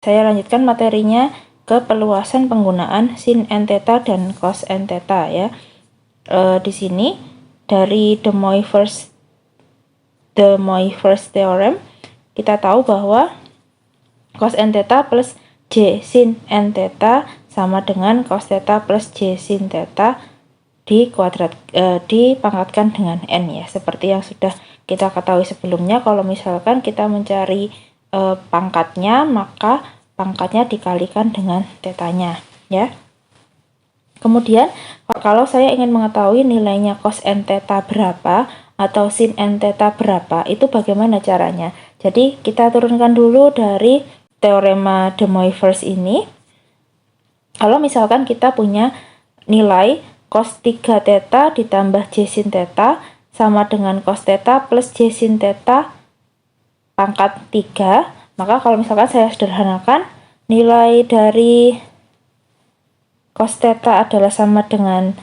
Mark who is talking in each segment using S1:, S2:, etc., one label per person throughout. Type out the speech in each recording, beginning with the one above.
S1: Saya lanjutkan materinya ke perluasan penggunaan sin n theta dan cos n theta ya. Di sini dari de Moivre's theorem kita tahu bahwa cos n theta plus j sin n theta sama dengan cos theta plus j sin theta dipangkatkan dengan n ya, seperti yang sudah kita ketahui sebelumnya. Kalau misalkan kita mencari pangkatnya, maka pangkatnya dikalikan dengan tetanya ya. Kemudian kalau saya ingin mengetahui nilainya cos n theta berapa atau sin n theta berapa, itu bagaimana caranya? Jadi kita turunkan dulu dari teorema de Moivre's ini. Kalau misalkan kita punya nilai cos 3 theta ditambah j sin theta sama dengan cos theta plus j sin theta pangkat 3, maka kalau misalkan saya sederhanakan, nilai dari cos theta adalah sama dengan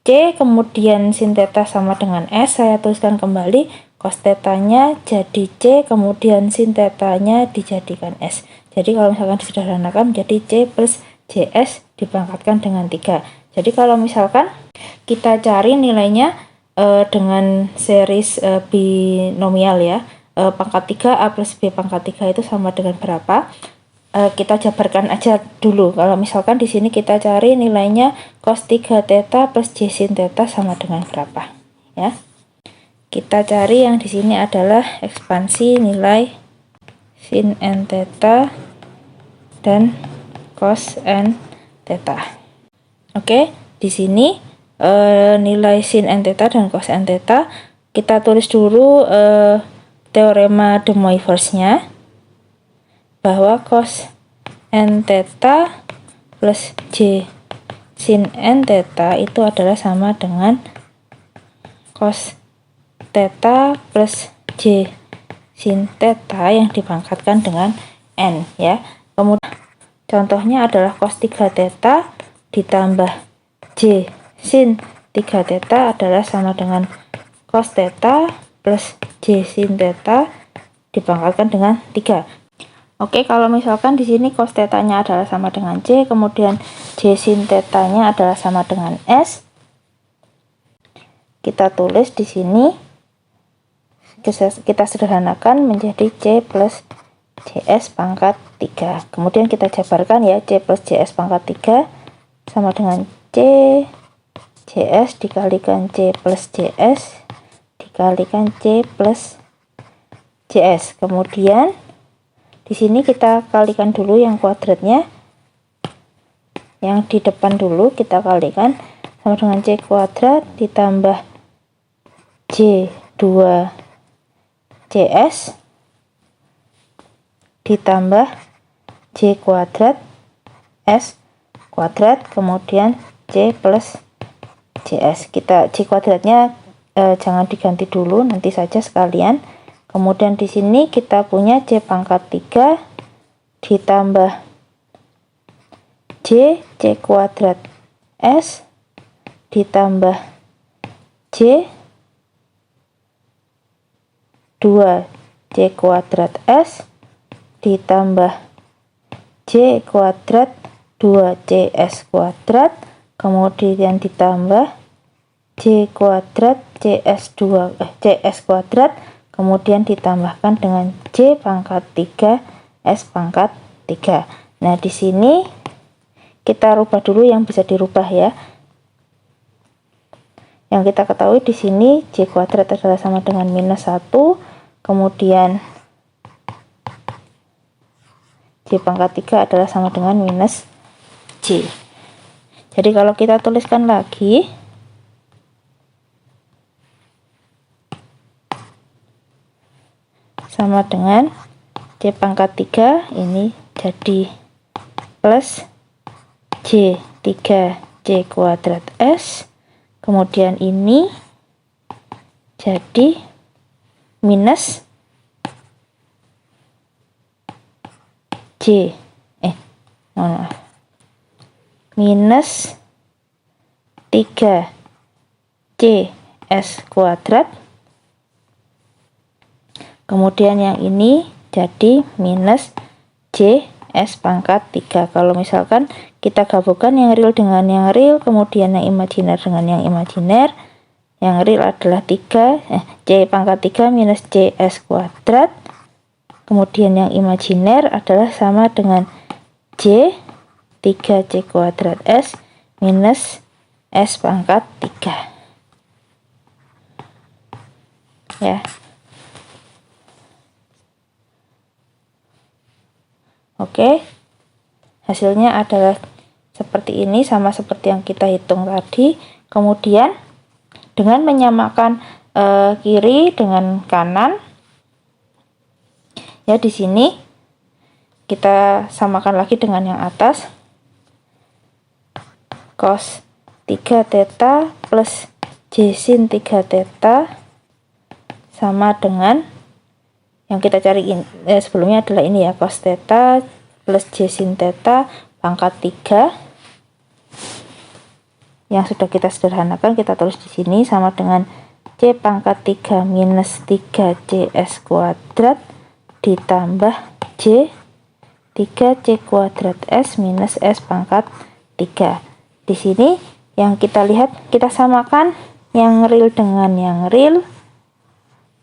S1: C, kemudian sin theta sama dengan S. Saya tuliskan kembali, cos theta-nya jadi C, kemudian sin theta-nya dijadikan S. Jadi kalau misalkan disederhanakan menjadi C plus JS dipangkatkan dengan 3. Jadi kalau misalkan kita cari nilainya dengan series binomial ya, pangkat 3 A plus B pangkat 3 itu sama dengan berapa? Kita jabarkan aja dulu. Kalau misalkan di sini kita cari nilainya cos 3 theta plus j sin theta sama dengan berapa ya. Kita cari yang di sini adalah ekspansi nilai sin n theta dan cos n theta. Oke, di sini nilai sin n theta dan cos n theta kita tulis dulu teorema de Moivre's-nya, bahwa cos n theta plus j sin n theta itu adalah sama dengan cos theta plus j sin theta yang dipangkatkan dengan n ya. Kemudian contohnya adalah cos 3 theta ditambah j sin 3 theta adalah sama dengan cos theta plus j sin theta dipangkatkan dengan 3. Oke, kalau misalkan di sini cos theta-nya adalah sama dengan C, kemudian J sin theta-nya adalah sama dengan S. Kita tulis di sini, kita sederhanakan menjadi C plus JS pangkat 3. Kemudian kita jabarkan ya, C plus JS pangkat 3 sama dengan C JS dikalikan C plus JS dikalikan C plus JS. Kemudian di sini kita kalikan dulu yang kuadratnya, yang di depan dulu kita kalikan sama dengan C kuadrat ditambah J2 JS ditambah J kuadrat S kuadrat kemudian C plus JS. Kita J kuadratnya jangan diganti dulu, nanti saja sekalian. Kemudian di sini kita punya C pangkat 3 ditambah C kuadrat S ditambah J 2 C kuadrat S ditambah J kuadrat 2 CS kuadrat kemudian ditambah J kuadrat CS kuadrat kemudian ditambahkan dengan J pangkat 3 S pangkat 3. Nah, di sini kita rubah dulu yang bisa dirubah ya. Yang kita ketahui di sini J kuadrat adalah sama dengan minus 1, kemudian J pangkat 3 adalah sama dengan minus J. Jadi kalau kita tuliskan lagi, sama dengan C pangkat 3 ini jadi plus J 3 J kuadrat S, kemudian ini jadi minus J minus 3 C S kuadrat. Kemudian yang ini jadi minus J S pangkat 3. Kalau misalkan kita gabungkan yang real dengan yang real, kemudian yang imajiner dengan yang imajiner, yang real adalah C pangkat 3 minus CS kuadrat, kemudian yang imajiner adalah sama dengan J 3C kuadrat S minus S pangkat 3. Ya. Oke. Hasilnya adalah seperti ini, sama seperti yang kita hitung tadi. Kemudian dengan menyamakan kiri dengan kanan, ya di sini kita samakan lagi dengan yang atas. Cos 3 theta plus J sin 3 theta sama dengan yang kita cari sebelumnya adalah ini ya, cos theta plus J sin theta pangkat 3. Yang sudah kita sederhanakan kita tulis di sini sama dengan C pangkat 3 minus 3CS kuadrat ditambah J 3C kuadrat S minus S pangkat 3. Di sini yang kita lihat, kita samakan yang real dengan yang real,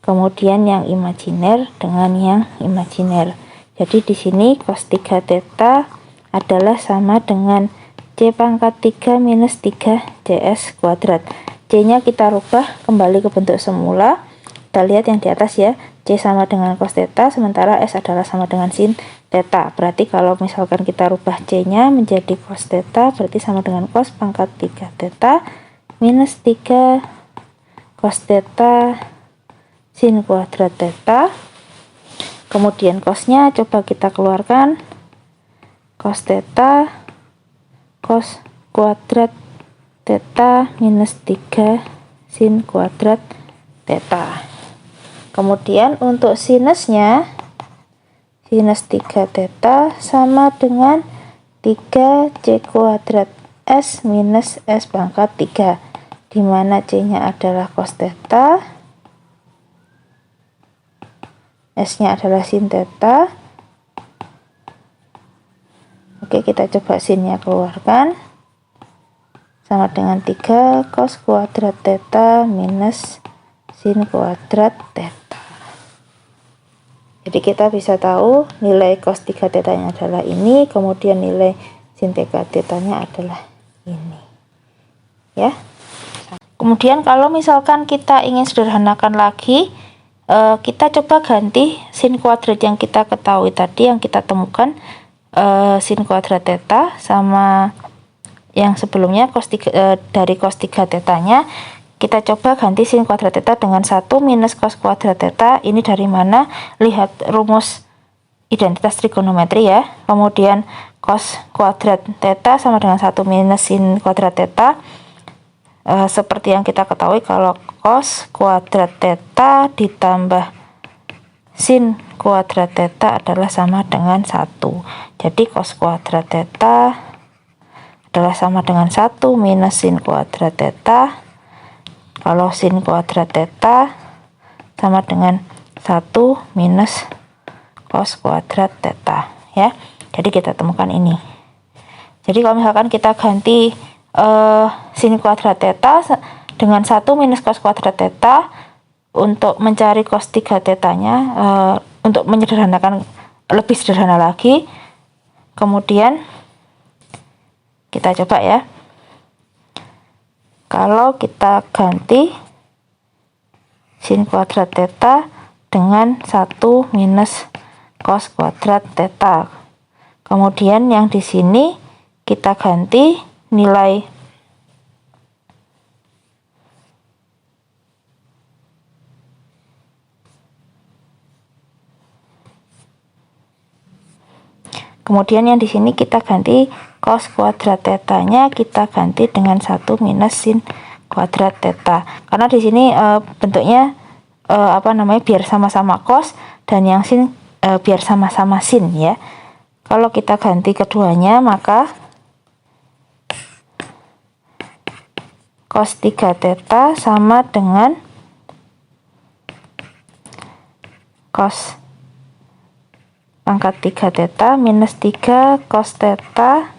S1: kemudian yang imajiner dengan yang imajiner. Jadi di sini cos 3 theta adalah sama dengan C pangkat 3 minus 3CS kuadrat. C-nya kita rubah kembali ke bentuk semula. Kita lihat yang di atas ya, C sama dengan cos theta, sementara S adalah sama dengan sin theta. Berarti kalau misalkan kita rubah C-nya menjadi cos theta, berarti sama dengan cos pangkat 3 theta minus 3 cos theta sin kuadrat theta. Kemudian cosnya coba kita keluarkan, cos theta cos kuadrat theta minus 3 sin kuadrat theta. Kemudian untuk sinusnya, sinus 3 theta sama dengan 3C kuadrat S minus S pangkat 3, di mana C-nya adalah cos theta, S-nya adalah sin theta. Oke, kita coba sinnya keluarkan, sama dengan 3 cos kuadrat theta minus sin kuadrat theta. Jadi kita bisa tahu nilai cos 3 theta-nya adalah ini, kemudian nilai sin 3 theta-nya adalah ini. Ya. Kemudian kalau misalkan kita ingin sederhanakan lagi, kita coba ganti sin kuadrat yang kita ketahui tadi, yang kita temukan sin kuadrat theta sama yang sebelumnya dari cos 3 theta-nya. Kita coba ganti sin kuadrat theta dengan 1 minus cos kuadrat theta. Ini dari mana? Lihat rumus identitas trigonometri ya. Kemudian cos kuadrat theta sama dengan 1 minus sin kuadrat theta. Seperti yang kita ketahui, kalau cos kuadrat theta ditambah sin kuadrat theta adalah sama dengan 1. Jadi cos kuadrat theta adalah sama dengan 1 minus sin kuadrat theta. Kalau sin kuadrat theta sama dengan 1 minus cos kuadrat theta ya. Jadi kita temukan ini. Jadi kalau misalkan kita ganti sin kuadrat theta dengan 1 minus cos kuadrat theta untuk mencari cos 3 theta-nya, untuk menyederhanakan lebih sederhana lagi, kemudian kita coba ya. Kalau kita ganti sin kuadrat theta dengan 1 minus cos kuadrat theta. Kemudian yang di sini kita ganti nilai kemudian yang di sini kita ganti cos kuadrat theta-nya, kita ganti dengan 1 minus sin kuadrat theta. Karena di sini bentuknya biar sama-sama cos, dan yang sin biar sama-sama sin ya. Kalau kita ganti keduanya, maka cos 3 theta sama dengan cos pangkat 3 theta minus 3 cos theta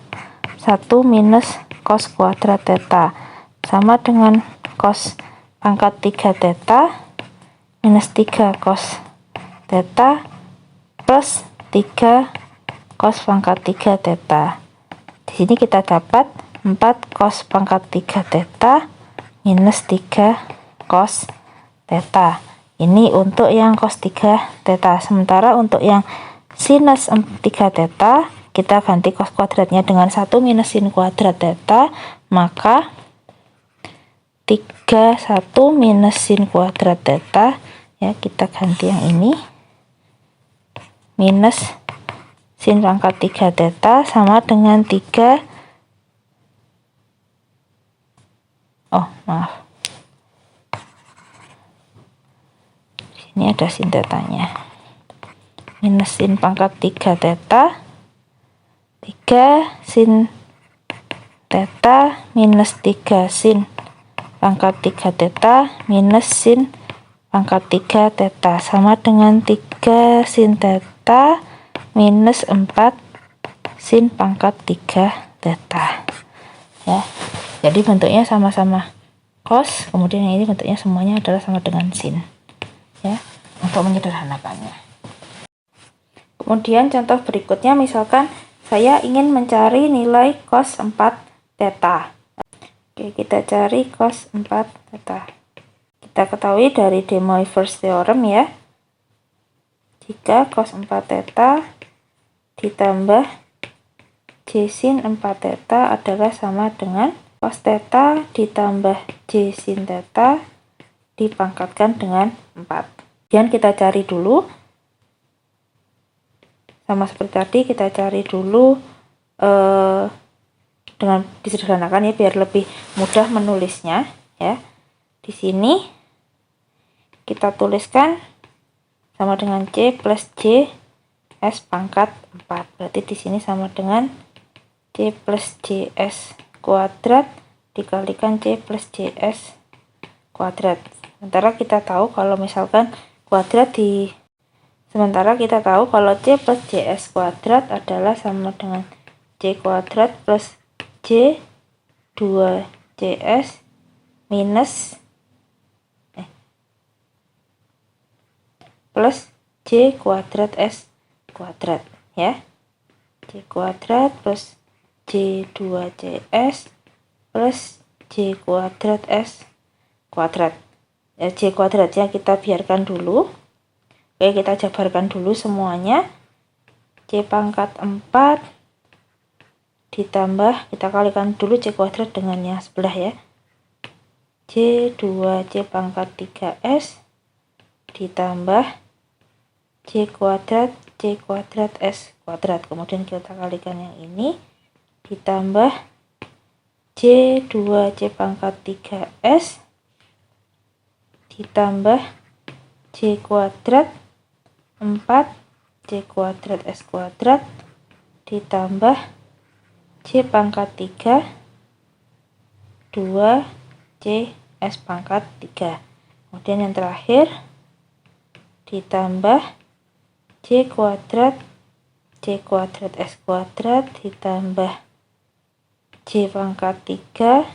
S1: 1 minus cos kuadrat theta, sama dengan cos pangkat 3 theta minus 3 cos theta plus 3 cos pangkat 3 theta. Di sini kita dapat 4 cos pangkat 3 theta minus 3 cos theta. Ini untuk yang cos 3 theta. Sementara untuk yang sinus 3 theta, kita ganti cos kuadratnya dengan 1 minus sin kuadrat theta, maka 31 minus sin kuadrat theta, ya kita ganti yang ini, minus sin pangkat 3 theta sama dengan 3, ini ada sin tetanya, minus sin pangkat 3 theta, 3 sin theta minus 3 sin pangkat 3 theta minus sin pangkat 3 theta sama dengan 3 sin theta minus 4 sin pangkat 3 theta, ya. Jadi bentuknya sama-sama cos, kemudian yang ini bentuknya semuanya adalah sama dengan sin, ya, untuk menyederhanakannya. Kemudian contoh berikutnya, misalkan saya ingin mencari nilai cos 4 theta. Oke, kita cari cos 4 theta. Kita ketahui dari De Moivre's theorem, ya, jika cos 4 theta ditambah J sin 4 theta adalah sama dengan cos theta ditambah J sin theta dipangkatkan dengan 4. Kemudian kita cari dulu, sama seperti tadi, kita cari dulu dengan disederhanakan, ya, biar lebih mudah menulisnya, ya. Di sini kita tuliskan sama dengan C plus J S pangkat 4. Berarti di sini sama dengan C plus JS kuadrat dikalikan C plus JS kuadrat. Sementara kita tahu kalau C plus JS kuadrat adalah sama dengan C kuadrat plus J 2JS minus plus J kuadrat S kuadrat, ya. J kuadrat plus J 2JS plus J kuadrat S kuadrat. Ya, J kuadratnya kita biarkan dulu. Oke, kita jabarkan dulu semuanya. C pangkat 4 ditambah, kita kalikan dulu C kuadrat dengan yang sebelah, ya. J 2C pangkat 3S ditambah C kuadrat S kuadrat. Kemudian kita kalikan yang ini ditambah J 2C pangkat 3S ditambah J kuadrat 4 C kuadrat S kuadrat ditambah C pangkat 3 2 C S pangkat 3. Kemudian yang terakhir ditambah C kuadrat S kuadrat ditambah C pangkat 3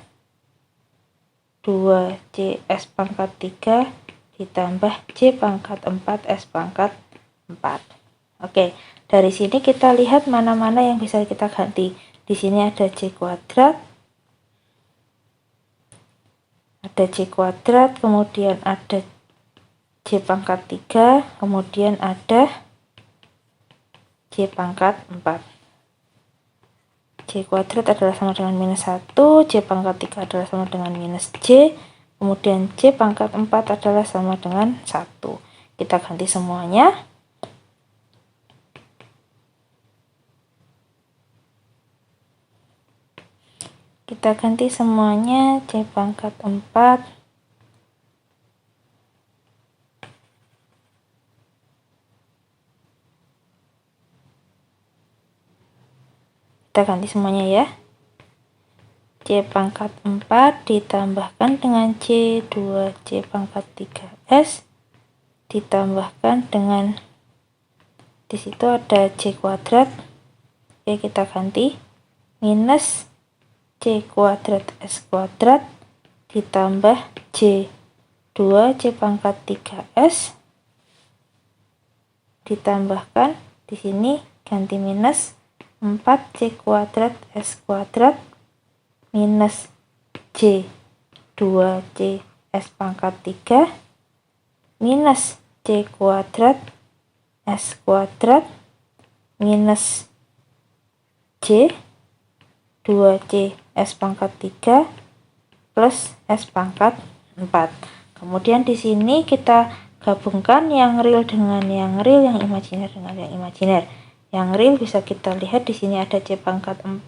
S1: 2 C S pangkat 3 ditambah C pangkat 4 S pangkat 4. Oke, dari sini kita lihat mana-mana yang bisa kita ganti. Di sini ada C kuadrat, kemudian ada C pangkat 3, kemudian ada C pangkat 4. C kuadrat adalah sama dengan minus 1, C pangkat 3 adalah sama dengan minus C, kemudian C pangkat 4 adalah sama dengan 1. Kita ganti semuanya. C pangkat 4 kita ganti semuanya, ya. C pangkat 4 ditambahkan dengan C 2C pangkat 3S ditambahkan dengan Di situ ada C kuadrat. Oke, kita ganti minus C kuadrat S kuadrat ditambah C 2C pangkat 3S ditambahkan di sini ganti minus 4C kuadrat S kuadrat minus C 2C S pangkat 3 minus C kuadrat S kuadrat minus C 2C S pangkat 3 plus S pangkat 4. Kemudian di sini kita gabungkan yang real dengan yang real, yang imajiner dengan yang imajiner. Yang real bisa kita lihat di sini ada C pangkat 4,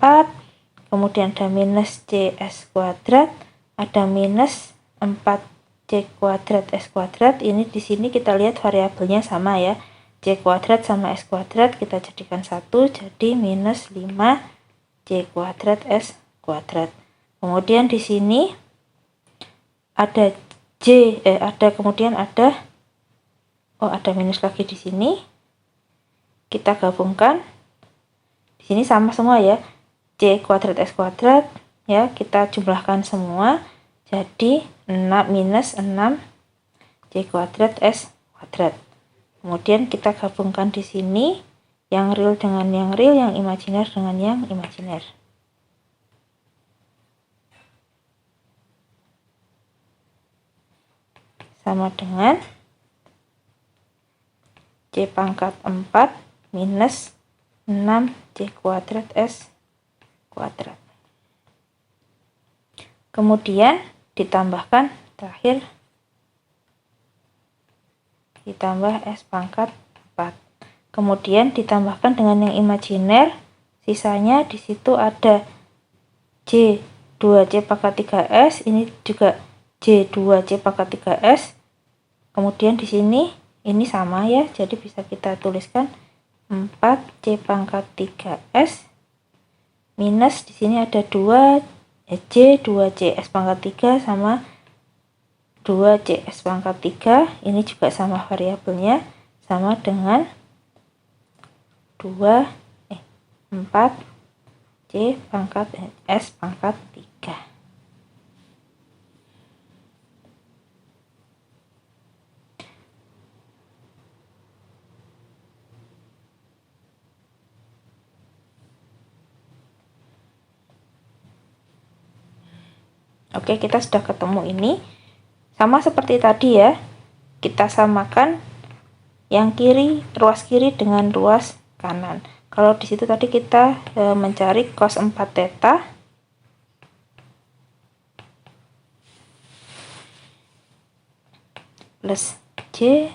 S1: kemudian ada minus C S kuadrat, ada minus 4C kuadrat S kuadrat. Ini di sini kita lihat variabelnya sama ya. C kuadrat sama S kuadrat kita jadikan 1, jadi minus 5C kuadrat S kuadrat. Kemudian di sini ada ada minus lagi di sini. Kita gabungkan. Di sini sama semua ya. C kuadrat S kuadrat ya, kita jumlahkan semua jadi 6 minus 6C kuadrat S kuadrat. Kemudian kita gabungkan di sini yang real dengan yang real, yang imajiner dengan yang imajiner. Sama dengan C pangkat 4 minus 6C kuadrat S kuadrat. Kemudian ditambahkan terakhir ditambah S pangkat 4. Kemudian ditambahkan dengan yang imajiner, sisanya di situ ada C 2C pangkat 3S, ini juga C 2C pangkat 3S. Kemudian di sini ini sama ya, jadi bisa kita tuliskan 4C pangkat 3S minus di sini ada 2C 2CS pangkat 3 sama 2CS pangkat 3. Ini juga sama variabelnya, sama dengan 4C pangkat S pangkat 3. Oke, kita sudah ketemu ini. Sama seperti tadi ya, kita samakan yang kiri, ruas kiri dengan ruas kanan. Kalau di situ tadi kita mencari cos 4 theta plus C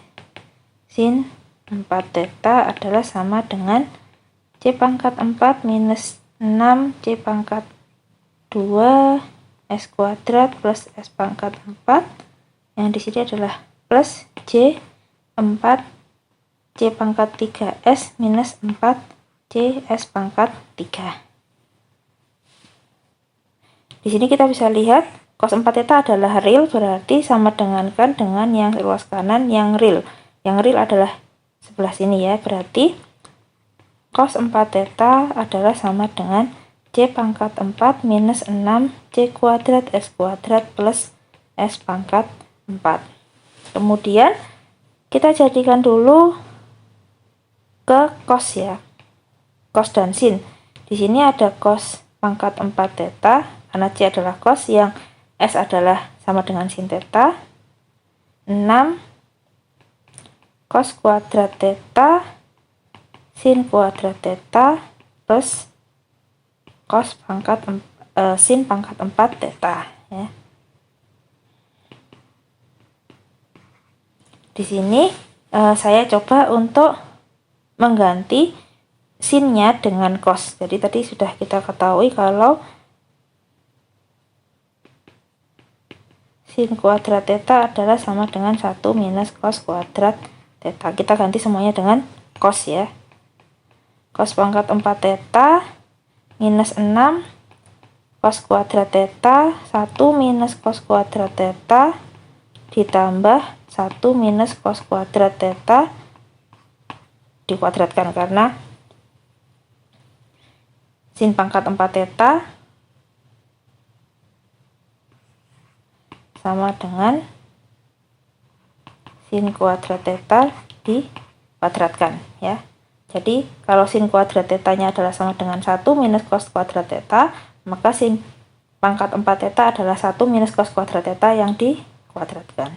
S1: sin 4 theta adalah sama dengan C pangkat 4 minus 6C pangkat 2 S kuadrat plus S pangkat 4, yang di sini adalah plus C 4C pangkat 3S minus 4C S pangkat 3. Di sini kita bisa lihat cos 4 theta adalah real, berarti sama dengan yang ruas kanan yang real. Yang real adalah sebelah sini ya, berarti cos 4 theta adalah sama dengan C pangkat 4 minus 6C kuadrat S kuadrat plus S pangkat 4. Kemudian kita jadikan dulu ke cos ya, cos dan sin. Di sini ada cos pangkat 4 theta, karena C adalah cos, yang S adalah sama dengan sin theta. 6 cos kuadrat theta sin kuadrat theta plus cos pangkat sin pangkat 4 theta ya. Di sini saya coba untuk mengganti sinnya dengan cos. Jadi tadi sudah kita ketahui kalau sin kuadrat theta adalah sama dengan 1 minus cos kuadrat theta. Kita ganti semuanya dengan cos ya. Cos pangkat 4 theta minus 6 cos kuadrat theta 1 minus cos kuadrat theta ditambah 1 minus cos kuadrat theta dikuadratkan karena sin pangkat 4 theta sama dengan sin kuadrat theta dikuadratkan ya. Jadi kalau sin kuadrat tetanya adalah sama dengan 1 minus cos kuadrat theta, maka sin pangkat 4 theta adalah 1 minus cos kuadrat theta yang dikuadratkan.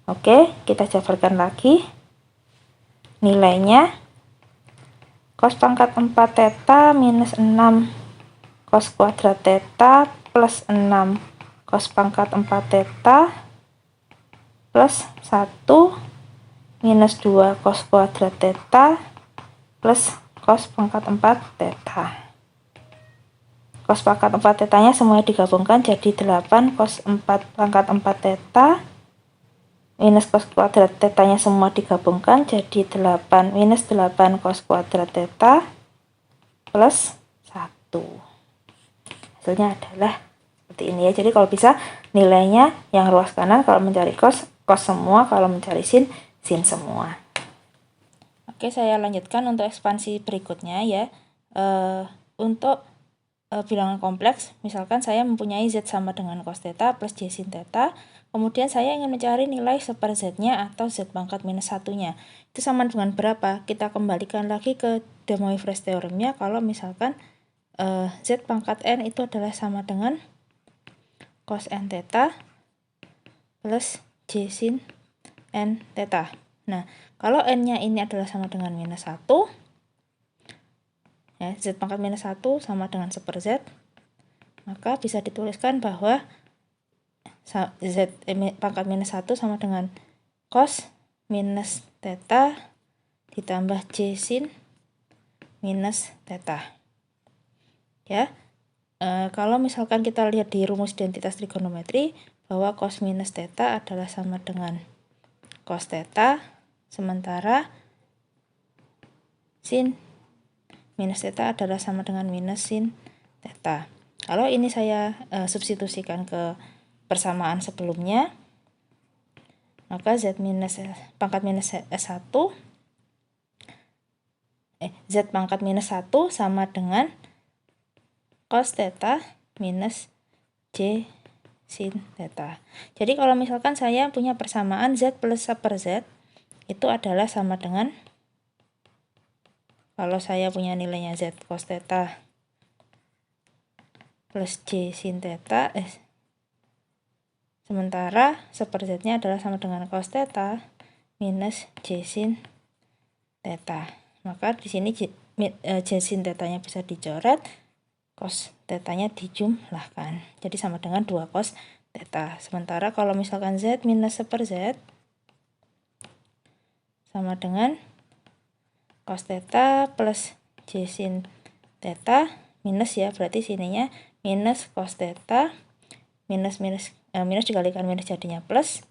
S1: Oke, kita jabarkan lagi. Nilainya cos pangkat 4 theta minus 6 cos kuadrat theta plus 6 cos pangkat 4 theta plus 1 minus 2 cos kuadrat theta plus cos pangkat 4 theta. Cos pangkat 4 tetanya semuanya digabungkan jadi 8 cos 4 pangkat 4 theta minus cos kuadrat tetanya semua digabungkan jadi 8 minus 8 cos kuadrat theta plus 1. Hasilnya adalah seperti ini ya. Jadi kalau bisa nilainya yang ruas kanan kalau mencari cos semua, kalau mencari sin semua. Oke, saya lanjutkan untuk ekspansi berikutnya ya. Untuk bilangan kompleks, misalkan saya mempunyai Z sama dengan cos theta plus J sin theta, kemudian saya ingin mencari nilai seper Z-nya atau Z pangkat minus 1-nya. Itu sama dengan berapa? Kita kembalikan lagi ke De Moivre's teoremnya. Kalau misalkan Z pangkat N itu adalah sama dengan cos N theta plus J sin N theta. Nah, kalau N-nya ini adalah sama dengan minus 1, ya, Z pangkat minus 1 sama dengan seper Z, maka bisa dituliskan bahwa Z pangkat minus 1 sama dengan cos minus theta ditambah J sin minus theta. Ya, kalau misalkan kita lihat di rumus identitas trigonometri bahwa cos minus theta adalah sama dengan cos theta, sementara sin minus theta adalah sama dengan minus sin theta. Kalau ini saya substitusikan ke persamaan sebelumnya, maka Z minus pangkat minus S1 Z pangkat minus 1 sama dengan cos theta minus J sin theta. Jadi kalau misalkan saya punya persamaan Z plus seper Z, itu adalah sama dengan, kalau saya punya nilainya Z cos theta plus J sin theta, sementara seper Z-nya adalah sama dengan cos theta minus J sin theta. Maka di sini J sin theta-nya bisa dicoret, cos theta-nya dijumlahkan. Jadi sama dengan 2 cos theta. Sementara kalau misalkan Z minus seper Z sama dengan cos theta plus J sin theta minus, ya berarti sininya minus cos theta minus dikalikan minus jadinya plus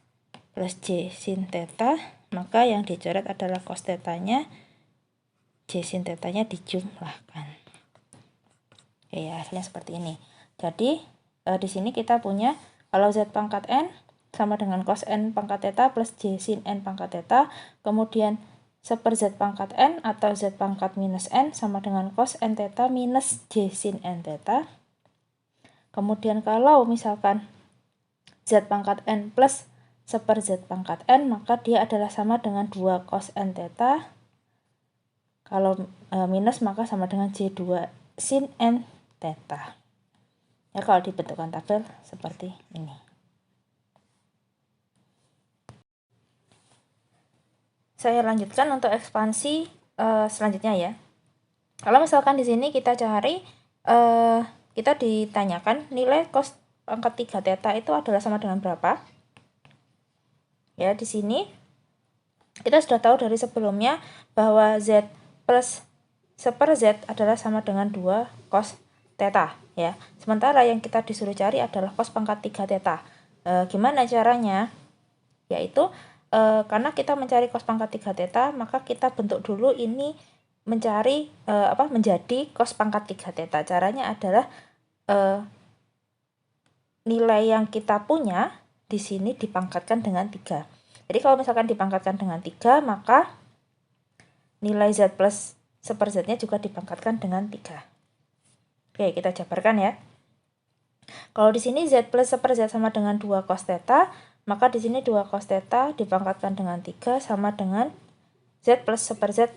S1: J sin theta, maka yang dicoret adalah cos theta-nya, J sin theta-nya dijumlahkan. Oke ya, hasilnya seperti ini. Jadi di sini kita punya kalau Z pangkat N sama dengan cos N pangkat theta plus J sin N pangkat theta, kemudian seper Z pangkat N atau Z pangkat minus N sama dengan cos N theta minus J sin N theta. Kemudian kalau misalkan Z pangkat N plus seper Z pangkat N, maka dia adalah sama dengan 2 cos N theta. Kalau minus maka sama dengan J2 sin N theta. Ya, kalau dibentukkan tabel seperti ini. Saya lanjutkan untuk ekspansi selanjutnya ya. Kalau misalkan di sini kita cari, kita ditanyakan nilai cos pangkat 3 theta itu adalah sama dengan berapa? Ya, di sini kita sudah tahu dari sebelumnya bahwa Z plus seper Z adalah sama dengan 2 cos theta ya. Sementara yang kita disuruh cari adalah cos pangkat 3 theta. Gimana caranya? Yaitu karena kita mencari cos pangkat 3 theta, maka kita bentuk dulu ini mencari menjadi cos pangkat 3 theta. Caranya adalah nilai yang kita punya di sini dipangkatkan dengan 3. Jadi kalau misalkan dipangkatkan dengan 3, maka nilai Z plus seper-Z-nya juga dipangkatkan dengan 3. Oke, kita jabarkan ya. Kalau di sini Z plus seper-Z sama dengan 2 cos theta, maka di sini 2 cos theta dipangkatkan dengan 3 sama dengan Z plus seper-Z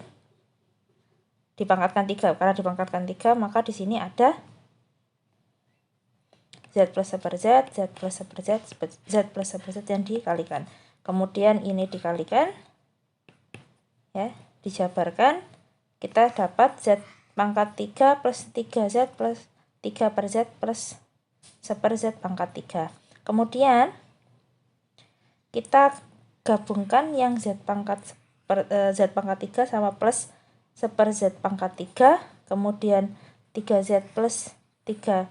S1: dipangkatkan 3. Karena dipangkatkan 3, maka di sini ada Z plus seper-Z, Z plus seper-Z, Z plus seper-Z yang dikalikan. Kemudian ini dikalikan, ya, dijabarkan, kita dapat Z pangkat 3 plus 3Z plus 3 per Z plus seper Z pangkat 3. Kemudian kita gabungkan yang Z pangkat Z pangkat 3 sama plus seper Z pangkat 3, kemudian 3Z plus 3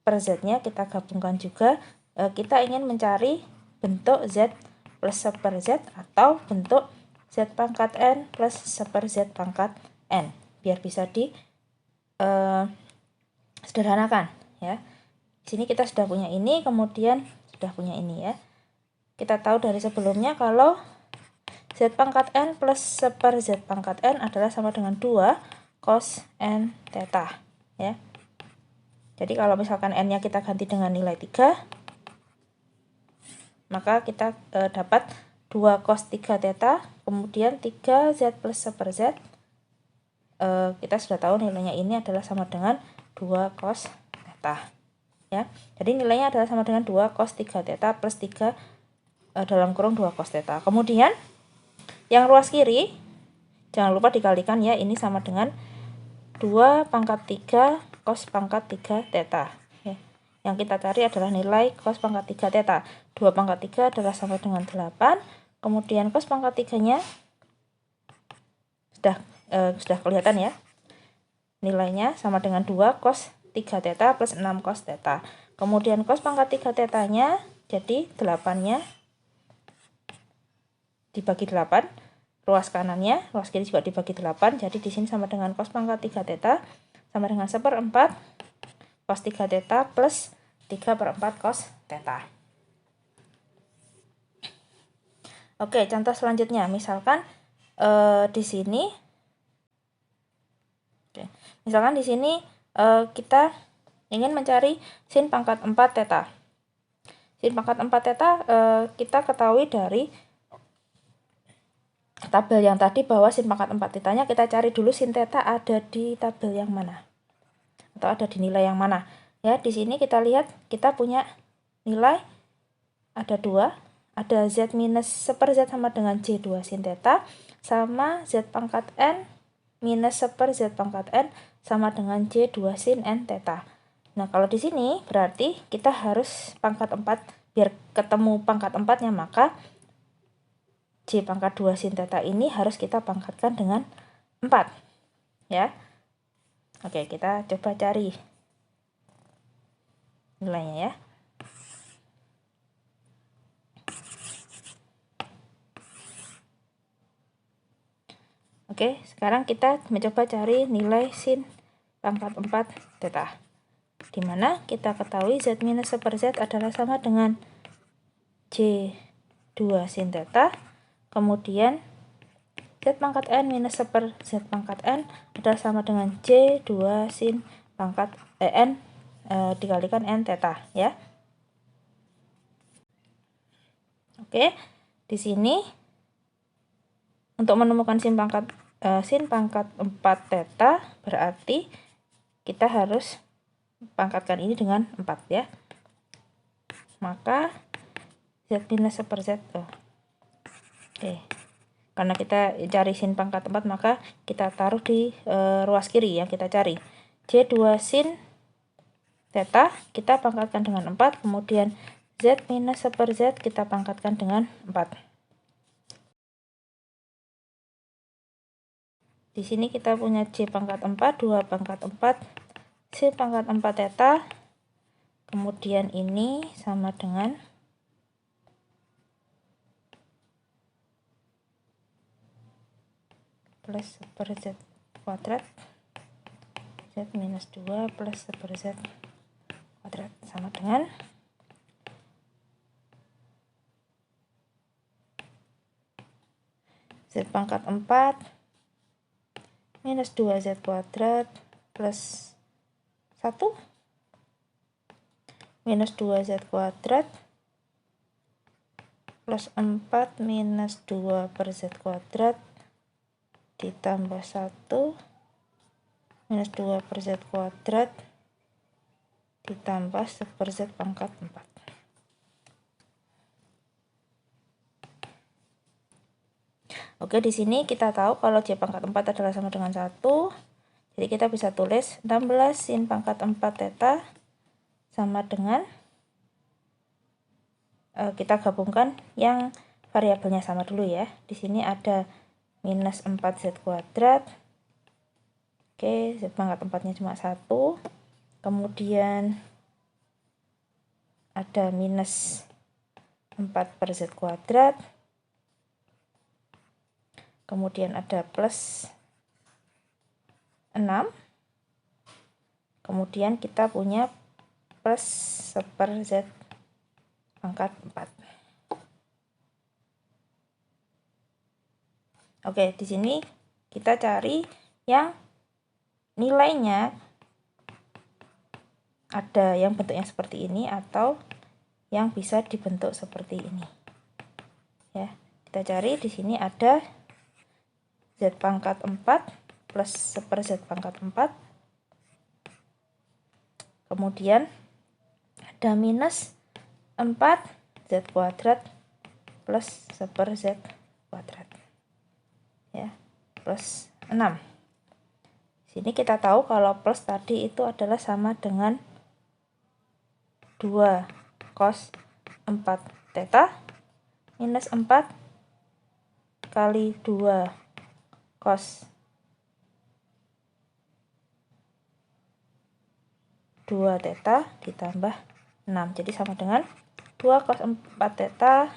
S1: per Z-nya kita gabungkan juga. Kita ingin mencari bentuk Z plus seper Z atau bentuk Z pangkat N plus seper Z pangkat N, biar bisa di sederhanakan ya. Di sini kita sudah punya ini, kemudian sudah punya ini ya. Kita tahu dari sebelumnya kalau Z pangkat N plus seper Z pangkat N adalah sama dengan 2 cos N theta ya. Jadi kalau misalkan N-nya kita ganti dengan nilai 3, maka kita dapat 2 cos 3 theta, kemudian 3Z plus seper Z. Kita sudah tahu nilainya ini adalah sama dengan 2 cos theta. Ya. Jadi nilainya adalah sama dengan 2 cos 3 theta plus 3 dalam kurung 2 cos theta. Kemudian yang ruas kiri jangan lupa dikalikan ya, ini sama dengan 2 pangkat 3 cos pangkat 3 theta. Ya. Yang kita cari adalah nilai cos pangkat 3 theta. 2 pangkat 3 adalah sama dengan 8. Kemudian cos pangkat 3-nya sudah kelihatan ya. Nilainya sama dengan 2 cos 3 theta plus 6 cos theta. Kemudian cos pangkat 3 theta-nya jadi 8-nya dibagi 8. Ruas kanannya, ruas kiri juga dibagi 8. Jadi di sini sama dengan cos pangkat 3 theta sama dengan 1/4 cos 3 theta plus 3/4 cos theta. Oke, contoh selanjutnya misalkan di sini misalkan di sini kita ingin mencari sin pangkat 4 theta. Sin pangkat 4 theta kita ketahui dari tabel yang tadi bahwa sin pangkat 4 theta-nya kita cari dulu sin theta ada di tabel yang mana atau ada di nilai yang mana. Ya, di sini kita lihat kita punya nilai ada 2, ada Z minus seper Z sama dengan J2 sin theta sama Z pangkat N minus seper Z pangkat N sama dengan J2 sin N theta. Nah, kalau di sini berarti kita harus pangkat 4, biar ketemu pangkat 4-nya maka J pangkat 2 sin theta ini harus kita pangkatkan dengan 4 ya. Oke, kita coba cari nilainya ya. Oke, sekarang kita mencoba cari nilai sin pangkat 4 theta. Dimana kita ketahui Z minus seper Z adalah sama dengan J2 sin theta. Kemudian Z pangkat N minus seper Z pangkat N adalah sama dengan J2 sin pangkat N dikalikan N theta ya. Oke, di sini untuk menemukan sin pangkat 4 theta berarti kita harus pangkatkan ini dengan 4 ya. Maka Z minus seper Z. Oke. Karena kita cari sin pangkat 4 maka kita taruh di ruas kiri yang kita cari. J2 sin theta kita pangkatkan dengan 4, kemudian Z minus seper Z kita pangkatkan dengan 4. Di sini kita punya J pangkat 4, 2 pangkat 4, sin pangkat 4 theta. Kemudian ini sama dengan plus seper Z kuadrat Z minus 2 plus seper Z kuadrat sama dengan Z pangkat 4 minus 2Z kuadrat plus 1 minus 2Z kuadrat plus 4 minus 2 per Z kuadrat ditambah 1 minus 2 per Z kuadrat ditambah 1 per Z pangkat 4. Oke, di sini kita tahu kalau J pangkat 4 adalah sama dengan 1. Jadi kita bisa tulis 16 sin pangkat 4 theta sama dengan, kita gabungkan yang variabelnya sama dulu ya. Di sini ada minus 4Z kuadrat. Oke, Z pangkat 4-nya cuma 1. Kemudian ada minus 4 per Z kuadrat. Kemudian ada plus 6. Kemudian kita punya plus 1 per Z pangkat 4. Oke, di sini kita cari yang nilainya ada yang bentuknya seperti ini atau yang bisa dibentuk seperti ini. Ya, kita cari di sini ada Z pangkat 4 plus 1 per Z pangkat 4. Kemudian ada minus 4 Z kuadrat plus 1 per Z kuadrat. Ya, plus 6. Sini kita tahu kalau plus tadi itu adalah sama dengan 2 cos 4 theta minus 4 kali 2 cos 2 theta ditambah 6. Jadi sama dengan 2 cos 4 theta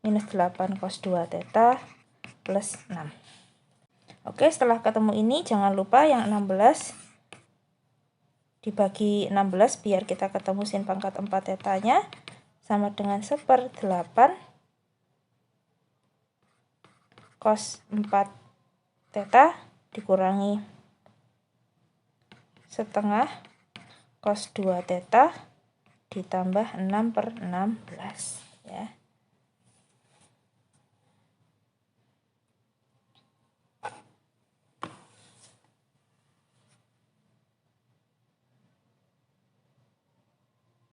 S1: minus 8 cos 2 theta plus 6. Oke, setelah ketemu ini jangan lupa yang 16 dibagi 16 biar kita ketemu sin pangkat 4 tetanya sama dengan 1 per 8 cos 4 theta dikurangi setengah cos 2 theta ditambah 6 per 16.